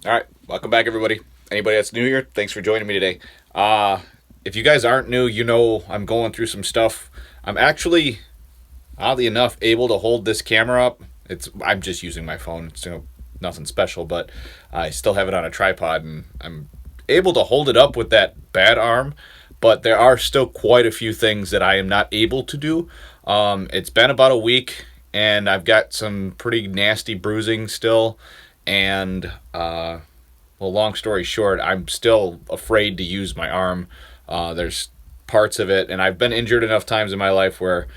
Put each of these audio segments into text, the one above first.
All right, welcome back, everybody. Anybody that's new here, thanks for joining me today. If you guys aren't new, you know I'm going through some stuff. I'm actually, oddly enough, able to hold this camera up. I'm just using my phone. It's nothing special, but I still have it on a tripod, and I'm able to hold it up with that bad arm. But there are still quite a few things that I am not able to do. It's been about a week, and I've got some pretty nasty bruising still, and well, long story short, I'm still afraid to use my arm. There's parts of it, and I've been injured enough times in my life where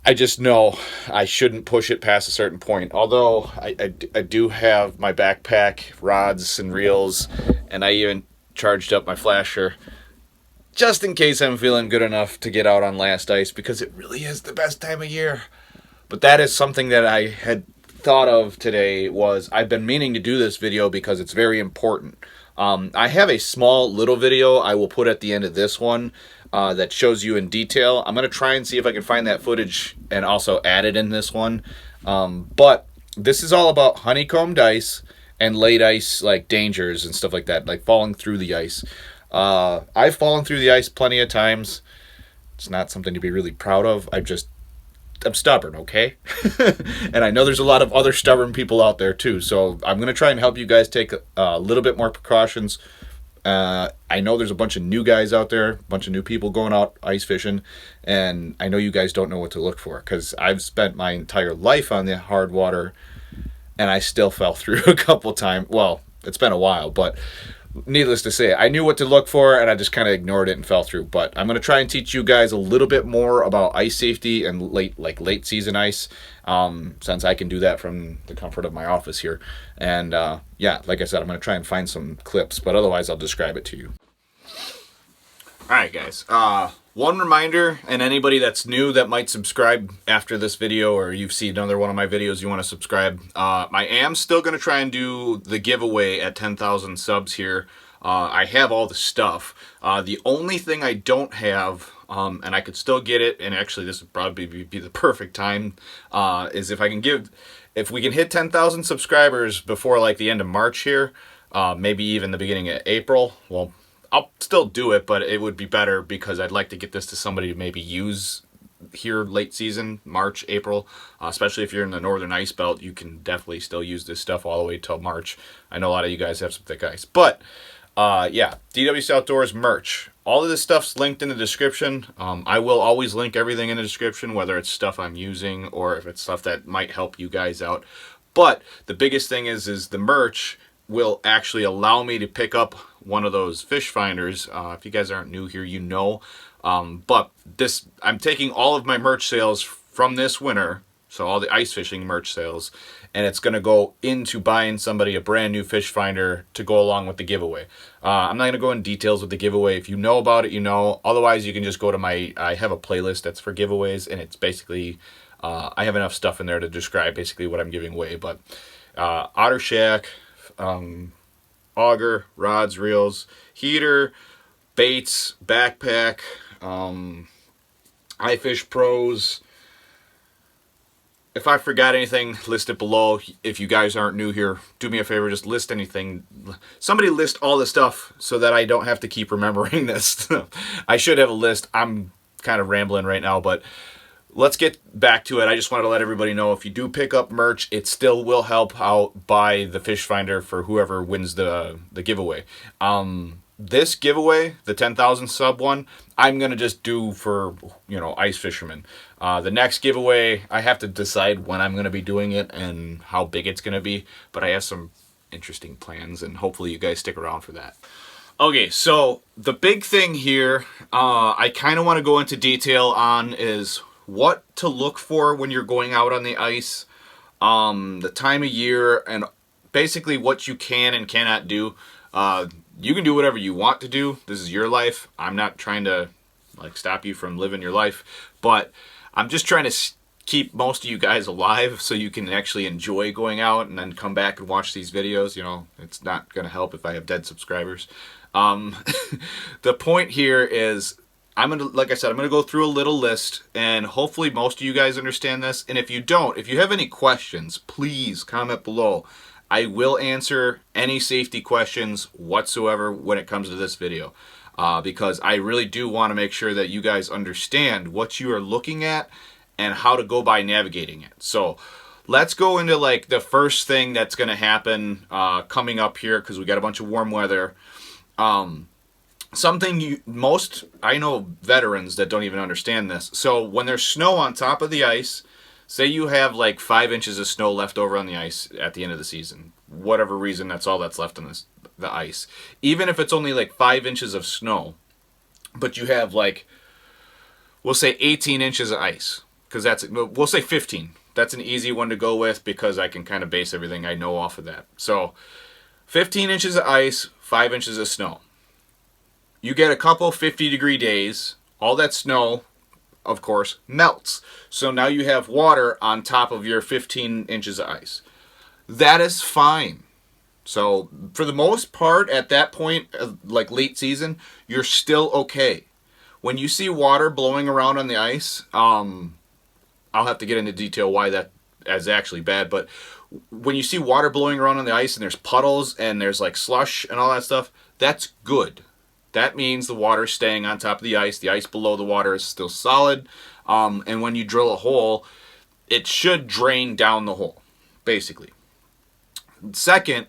I just know I shouldn't push it past a certain point. Although I do have my backpack, rods, and reels, and I even charged up my flasher just in case I'm feeling good enough to get out on last ice, because it really is the best time of year. But that is something that I had thought of today. Was I've been meaning to do this video because it's very important. I have a small little video I will put at the end of this one that shows you in detail. I'm going to try and see if I can find that footage and also add it in this one. But this is all about honeycombed ice and late ice, like dangers and stuff like that, like falling through the ice. I've fallen through the ice plenty of times. It's not something to be really proud of. I'm stubborn, okay? And I know there's a lot of other stubborn people out there too. So I'm going to try and help you guys take a little bit more precautions. I know there's a bunch of new guys out there, a bunch of new people going out ice fishing, and I know you guys don't know what to look for, because I've spent my entire life on the hard water, and I still fell through a couple times. Well, it's been a while, but needless to say, I knew what to look for, and I just kind of ignored it and fell through. But I'm going to try and teach you guys a little bit more about ice safety and late season ice, since I can do that from the comfort of my office here. And yeah, like I said, I'm going to try and find some clips, but otherwise I'll describe it to you. All right, guys. One reminder, and anybody that's new that might subscribe after this video, or you've seen another one of my videos, you want to subscribe. I am still going to try and do the giveaway at 10,000 subs here. I have all the stuff. The only thing I don't have, and I could still get it, and actually this would probably be the perfect time, is if we can hit 10,000 subscribers before like the end of March here, maybe even the beginning of April. Well, I'll still do it, but it would be better because I'd like to get this to somebody to maybe use here late season, March, April. Especially if you're in the northern ice belt, you can definitely still use this stuff all the way till March. I know a lot of you guys have some thick ice. But yeah, DWC Outdoors merch. All of this stuff's linked in the description. I will always link everything in the description, whether it's stuff I'm using or if it's stuff that might help you guys out. But the biggest thing is the merch will actually allow me to pick up one of those fish finders. If you guys aren't new here, you know. But I'm taking all of my merch sales from this winter, so all the ice fishing merch sales, and it's going to go into buying somebody a brand new fish finder to go along with the giveaway. I'm not going to go in details with the giveaway. If you know about it, you know. Otherwise, you can just go to I have a playlist that's for giveaways, and it's basically, I have enough stuff in there to describe basically what I'm giving away. But Otter Shack, auger, rods, reels, heater, baits, backpack, iFish Pros. If I forgot anything, list it below. If you guys aren't new here, do me a favor, just list anything. Somebody list all the stuff so that I don't have to keep remembering this. I should have a list. I'm kind of rambling right now, but let's get back to it. I just wanted to let everybody know, if you do pick up merch, it still will help out buy the fish finder for whoever wins the giveaway. This giveaway, the 10,000 sub one, I'm going to just do for, ice fishermen. The next giveaway, I have to decide when I'm going to be doing it and how big it's going to be, but I have some interesting plans, and hopefully you guys stick around for that. Okay, so the big thing here, I kind of want to go into detail on is what to look for when you're going out on the ice, the time of year, and basically what you can and cannot do. You can do whatever you want to do. This is your life. I'm not trying to stop you from living your life, but I'm just trying to keep most of you guys alive so you can actually enjoy going out and then come back and watch these videos. It's not going to help if I have dead subscribers. The point here is, like I said, I'm going to go through a little list, and hopefully most of you guys understand this. And if you don't, if you have any questions, please comment below. I will answer any safety questions whatsoever when it comes to this video. Because I really do want to make sure that you guys understand what you are looking at and how to go by navigating it. So let's go into like the first thing that's going to happen coming up here, because we got a bunch of warm weather. Something I know veterans that don't even understand this. So when there's snow on top of the ice, say you have like 5 inches of snow left over on the ice at the end of the season, whatever reason, that's all that's left on the ice. Even if it's only like 5 inches of snow, but you have like, we'll say 18 inches of ice, because we'll say 15. That's an easy one to go with because I can kind of base everything I know off of that. So 15 inches of ice, 5 inches of snow. You get a couple 50-degree days, all that snow, of course, melts. So now you have water on top of your 15 inches of ice. That is fine. So for the most part, at that point, like late season, you're still okay. When you see water blowing around on the ice, I'll have to get into detail why that is actually bad, but when you see water blowing around on the ice and there's puddles and there's like slush and all that stuff, that's good. That means the water's staying on top of the ice below the water is still solid, and when you drill a hole, it should drain down the hole, basically. Second,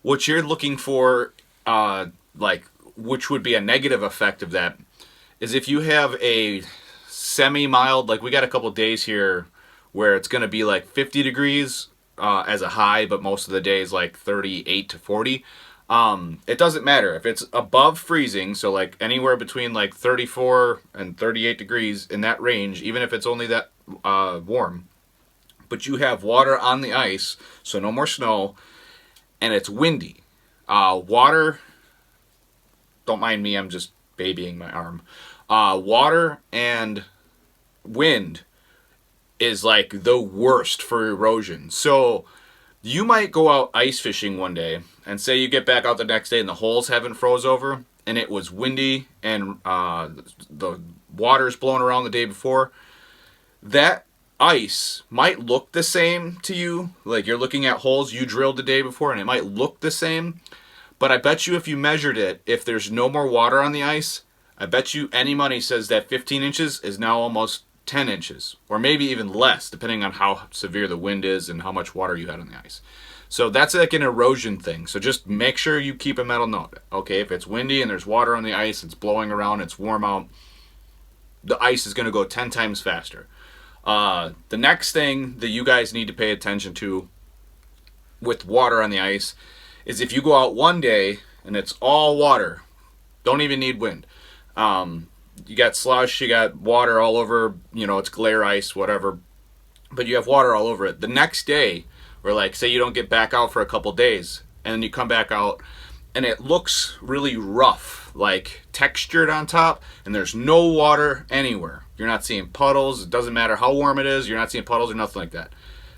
what you're looking for, like, which would be a negative effect of that, is if you have a semi-mild, like we got a couple days here where it's going to be like 50 degrees as a high, but most of the days like 38 to 40. It doesn't matter if it's above freezing, so like anywhere between like 34 and 38 degrees in that range, even if it's only that warm, but you have water on the ice, so no more snow, and it's windy. Water, don't mind me, I'm just babying my arm. Water and wind is like the worst for erosion. So you might go out ice fishing one day and say you get back out the next day and the holes haven't froze over and it was windy and the water's blowing around the day before. That ice might look the same to you, like you're looking at holes you drilled the day before and it might look the same, but I bet you if you measured it, if there's no more water on the ice, I bet you any money says that 15 inches is now almost 10 inches, or maybe even less, depending on how severe the wind is and how much water you had on the ice. So that's like an erosion thing. So just make sure you keep a mental note. Okay, if it's windy and there's water on the ice, it's blowing around, it's warm out, the ice is going to go 10 times faster. The next thing that you guys need to pay attention to with water on the ice is if you go out one day and it's all water, don't even need wind. You got slush, you got water all over, you know, it's glare ice, whatever, but you have water all over it. The next day, or like say you don't get back out for a couple days, and then you come back out and it looks really rough, like textured on top, and there's no water anywhere. You're not seeing puddles. It doesn't matter how warm it is. You're not seeing puddles or nothing like that.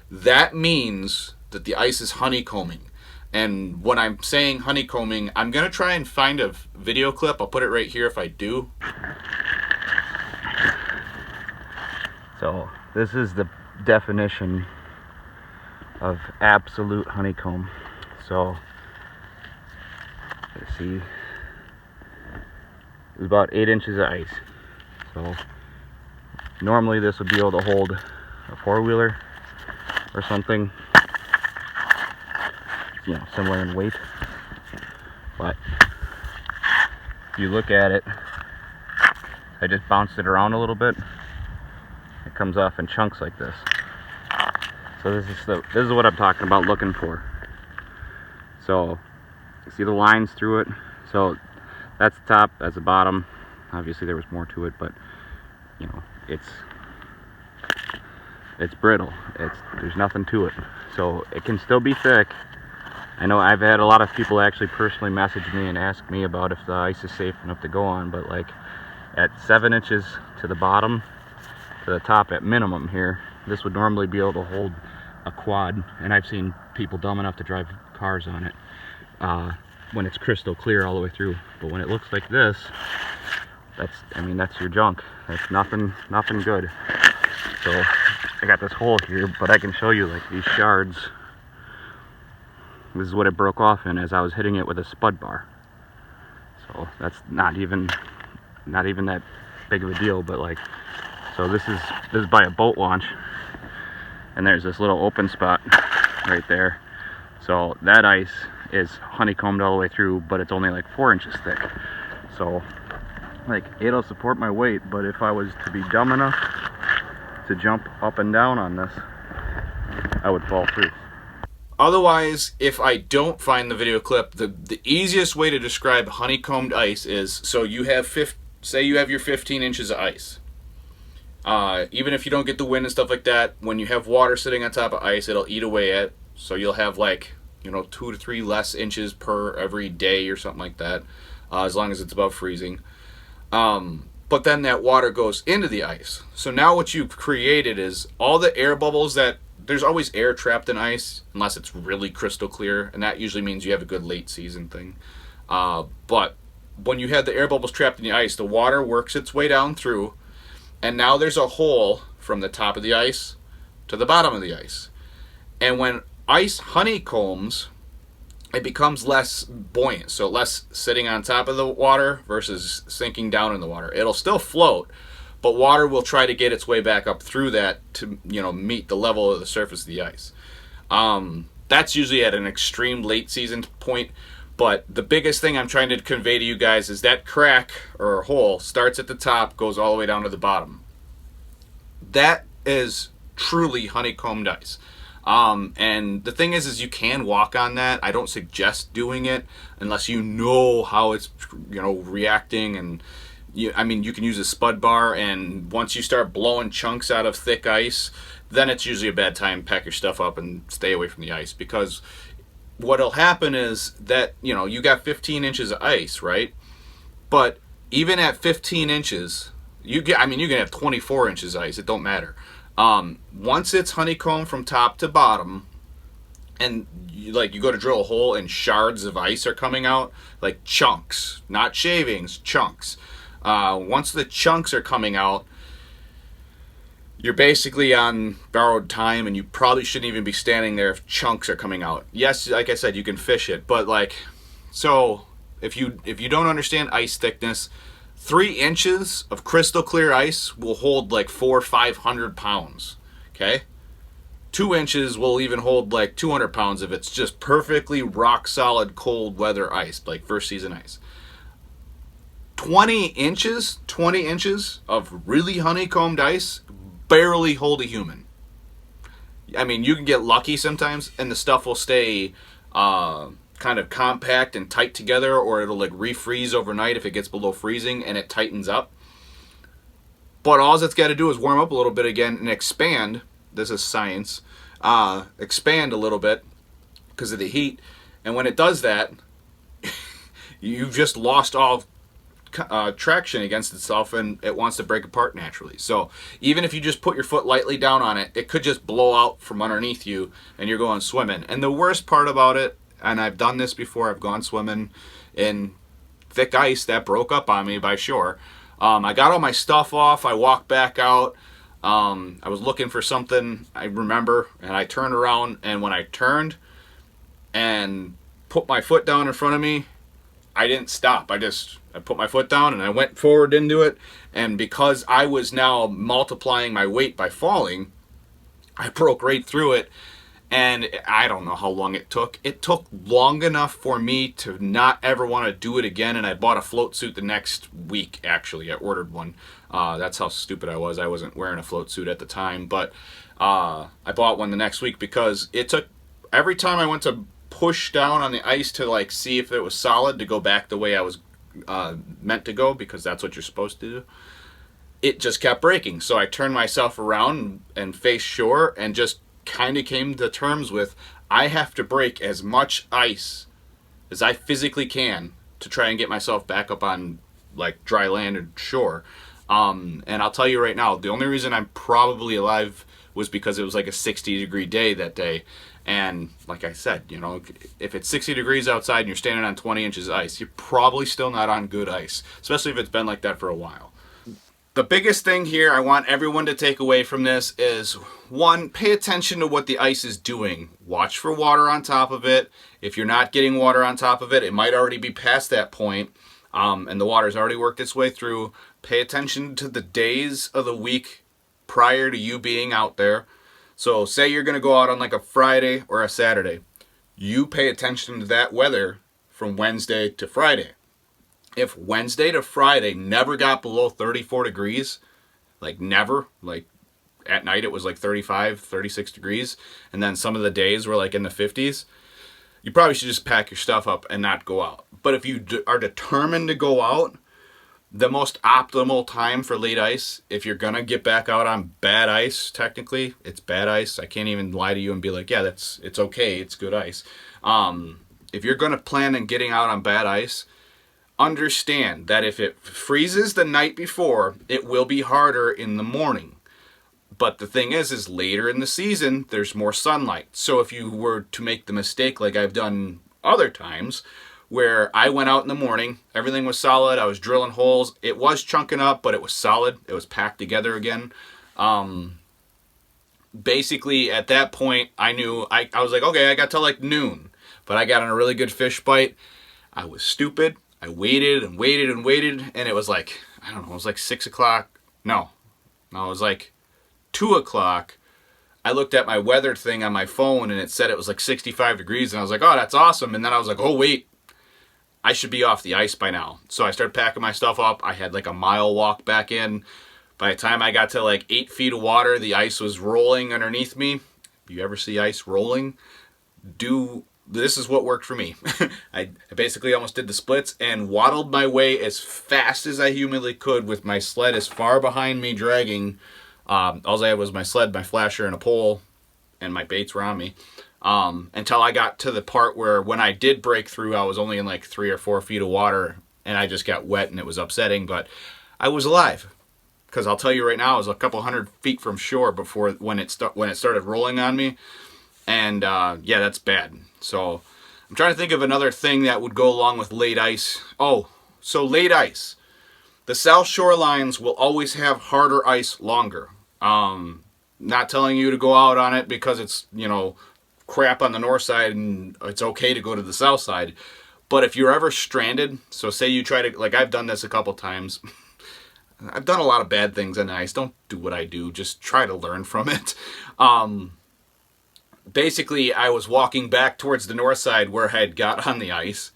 That means that the ice is honeycombing. And when I'm saying honeycombing, I'm going to try and find a video clip. I'll put it right here if I do. So this is the definition of absolute honeycomb. So let's see, it's about 8 inches of ice. So normally this would be able to hold a four-wheeler or something, you know, similar in weight. But if you look at it, I just bounced it around a little bit. It comes off in chunks like this. So this is what I'm talking about looking for. So you see the lines through it. So that's the top, that's the bottom. Obviously there was more to it, but you know, it's brittle. There's nothing to it. So it can still be thick. I know I've had a lot of people actually personally message me and ask me about if the ice is safe enough to go on, but like at 7 inches to the bottom, to the top at minimum here, this would normally be able to hold a quad, and I've seen people dumb enough to drive cars on it when it's crystal clear all the way through. But when it looks like this, that's your junk. That's nothing good. So I got this hole here, but I can show you like these shards. This is what it broke off in as I was hitting it with a spud bar. So that's not even that big of a deal, but like, so this is by a boat launch, and there's this little open spot right there. So that ice is honeycombed all the way through, but it's only like 4 inches thick. So like, it'll support my weight, but if I was to be dumb enough to jump up and down on this, I would fall through. Otherwise, if I don't find the video clip, the easiest way to describe honeycombed ice is, so you have say you have your 15 inches of ice. Even if you don't get the wind and stuff like that, when you have water sitting on top of ice, it'll eat away at, so you'll have like, 2 to 3 less inches per every day or something like that, as long as it's above freezing. But then that water goes into the ice. So now what you've created is all the air bubbles that, there's always air trapped in ice, unless it's really crystal clear, and that usually means you have a good late season thing. But when you have the air bubbles trapped in the ice, the water works its way down through, and now there's a hole from the top of the ice to the bottom of the ice. And when ice honeycombs, it becomes less buoyant, so less sitting on top of the water versus sinking down in the water. It'll still float, but water will try to get its way back up through that to, meet the level of the surface of the ice. That's usually at an extreme late season point, but the biggest thing I'm trying to convey to you guys is that crack or hole starts at the top, goes all the way down to the bottom. That is truly honeycombed ice. And the thing is you can walk on that. I don't suggest doing it unless you know how it's, reacting. And you can use a spud bar, and once you start blowing chunks out of thick ice, then it's usually a bad time to pack your stuff up and stay away from the ice, because what'll happen is that, you got 15 inches of ice, right? But even at 15 inches, you can have 24 inches of ice, it don't matter. Once it's honeycomb from top to bottom, and you go to drill a hole and shards of ice are coming out, like chunks, not shavings, chunks. Once the chunks are coming out, you're basically on borrowed time, and you probably shouldn't even be standing there if chunks are coming out. Yes, like I said, you can fish it, but so if you don't understand ice thickness, 3 inches of crystal clear ice will hold like 400 or 500 pounds. Okay, 2 inches will even hold like 200 pounds if it's just perfectly rock solid cold weather ice, like first season ice. 20 inches of really honeycombed ice barely hold a human. You can get lucky sometimes, and the stuff will stay kind of compact and tight together, or it'll refreeze overnight if it gets below freezing and it tightens up. But all it's got to do is warm up a little bit again and expand. This is science. Expand a little bit because of the heat, and when it does that, you've just lost all traction against itself, and it wants to break apart naturally. So even if you just put your foot lightly down on it, it could just blow out from underneath you and you're going swimming. And the worst part about it, and I've done this before, I've gone swimming in thick ice that broke up on me by shore. I got all my stuff off, I walked back out, I was looking for something, I remember, and I turned around, and when I turned and put my foot down in front of me, I didn't stop. I put my foot down and I went forward into it, and because I was now multiplying my weight by falling, I broke right through it. And I don't know how long it took. It took long enough for me to not ever want to do it again, and I bought a float suit the next week, actually. I ordered one. That's how stupid I was. I wasn't wearing a float suit at the time, but I bought one the next week because it took, every time I went to push down on the ice to see if it was solid to go back the way I was meant to go, because that's what you're supposed to do, it just kept breaking. So I turned myself around and faced shore and just kind of came to terms with, I have to break as much ice as I physically can to try and get myself back up on dry land or shore. And I'll tell you right now, the only reason I'm probably alive was because it was a 60-degree day that day. And like I said, if it's 60 degrees outside and you're standing on 20 inches of ice, you're probably still not on good ice, especially if it's been like that for a while. The biggest thing here I want everyone to take away from this is, one, pay attention to what the ice is doing. Watch for water on top of it. If you're not getting water on top of it, it might already be past that point, and the water's already worked its way through. Pay attention to the days of the week prior to you being out there. So say you're going to go out on like a Friday or a Saturday. You pay attention to that weather from Wednesday to Friday. If Wednesday to Friday never got below 34 degrees, like never, like at night it was like 35, 36 degrees, and then some of the days were like in the 50s, you probably should just pack your stuff up and not go out. But if you are determined to go out, the most optimal time for late ice, if you're going to get back out on bad ice, technically, it's bad ice. I can't even lie to you and be like, yeah, it's okay, it's good ice. If you're going to plan on getting out on bad ice, understand that if it freezes the night before, it will be harder in the morning. But the thing is later in the season, there's more sunlight. So if you were to make the mistake like I've done other times, where I went out in the morning, everything was solid, I was drilling holes, it was chunking up, but it was solid, it was packed together again. Basically, at that point, I knew, I was like, okay, I got till like noon, but I got on a really good fish bite. I was stupid. I waited and waited and waited, and it was like, I don't know, it was like 6 o'clock. No, it was like 2 o'clock. I looked at my weather thing on my phone, and it said it was like 65 degrees, and I was like, oh, that's awesome. And then I was like, oh, wait, I should be off the ice by now. So I started packing my stuff up. I had like a mile walk back in. By the time I got to like 8 feet of water, the ice was rolling underneath me. If you ever see ice rolling, this is what worked for me. I basically almost did the splits and waddled my way as fast as I humanly could with my sled as far behind me dragging. All I had was my sled, my flasher, and a pole, and my baits were on me. Until I got to the part where when I did break through, I was only in like 3 or 4 feet of water, and I just got wet, and it was upsetting, but I was alive. Because I'll tell you right now, I was a couple 100 feet from shore before when it started rolling on me, and yeah, that's bad. So I'm trying to think of another thing that would go along with late ice. Oh, so late ice. The south shore lines will always have harder ice longer. Not telling you to go out on it because it's, crap on the north side and it's okay to go to the south side. But if you're ever stranded, so say you try to, like I've done this a couple times. I've done a lot of bad things on ice. Don't do what I do. Just try to learn from it. Basically, I was walking back towards the north side where I had got on the ice,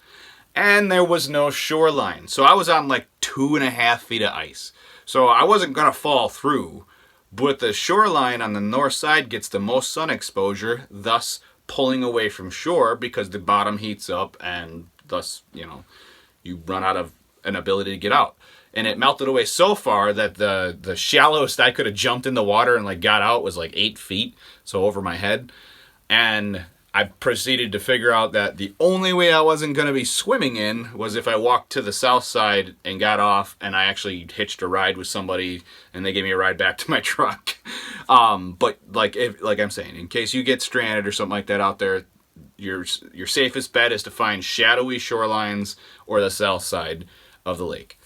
and there was no shoreline. So I was on like 2.5 feet of ice. So I wasn't going to fall through, but the shoreline on the north side gets the most sun exposure, thus pulling away from shore because the bottom heats up, and thus, you run out of an ability to get out. And it melted away so far that the shallowest I could have jumped in the water and like got out was like 8 feet, so over my head. And I proceeded to figure out that the only way I wasn't going to be swimming in was if I walked to the south side and got off, and I actually hitched a ride with somebody, and they gave me a ride back to my truck. But like I'm saying, in case you get stranded or something like that out there, your safest bet is to find shadowy shorelines or the south side of the lake.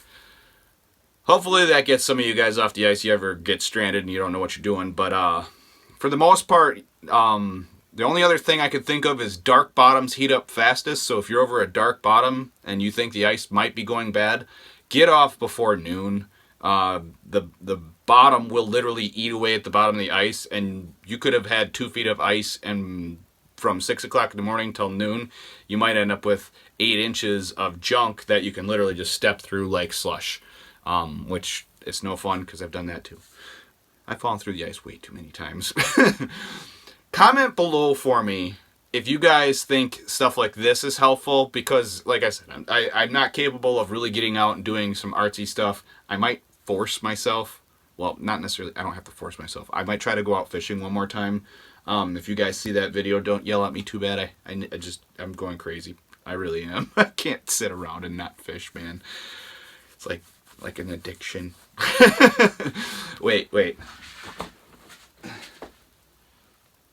Hopefully that gets some of you guys off the ice. You ever get stranded and you don't know what you're doing. But for the most part, the only other thing I could think of is dark bottoms heat up fastest. So if you're over a dark bottom and you think the ice might be going bad, get off before noon. The bottom will literally eat away at the bottom of the ice, and you could have had 2 feet of ice, and from 6 o'clock in the morning till noon, you might end up with 8 inches of junk that you can literally just step through like slush. Which is no fun because I've done that too. I've fallen through the ice way too many times. Comment below for me if you guys think stuff like this is helpful, because like I said, I'm not capable of really getting out and doing some artsy stuff. I might force myself. Well, not necessarily. I don't have to force myself. I might try to go out fishing one more time. If you guys see that video, don't yell at me too bad. I'm going crazy. I really am. I can't sit around and not fish, man. It's like an addiction. Wait.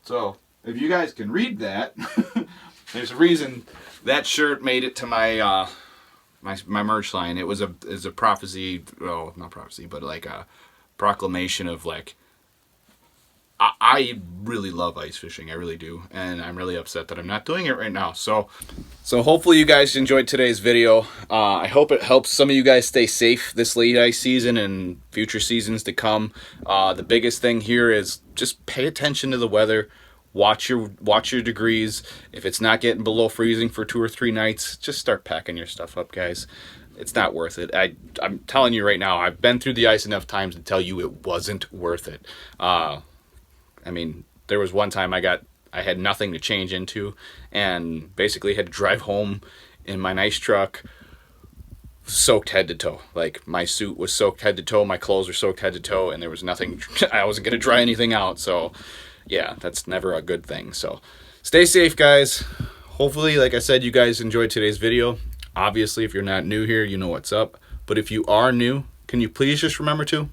So, if you guys can read that, there's a reason that shirt made it to my my merch line. It was a prophecy, well, not prophecy, but like a proclamation of like, I really love ice fishing. I really do. And I'm really upset that I'm not doing it right now. So hopefully you guys enjoyed today's video. I hope it helps some of you guys stay safe this late ice season and future seasons to come. The biggest thing here is just pay attention to the weather. Watch your degrees. If it's not getting below freezing for 2 or 3 nights, just start packing your stuff up, guys. It's not worth it. I'm telling you right now, I've been through the ice enough times to tell you it wasn't worth it. I mean, there was one time I had nothing to change into and basically had to drive home in my nice truck soaked head to toe. Like, my suit was soaked head to toe, my clothes were soaked head to toe, and there was nothing, I wasn't going to dry anything out. So yeah, that's never a good thing. So stay safe, guys. Hopefully, like I said, you guys enjoyed today's video. Obviously, if you're not new here, you know what's up. But if you are new, can you please just remember to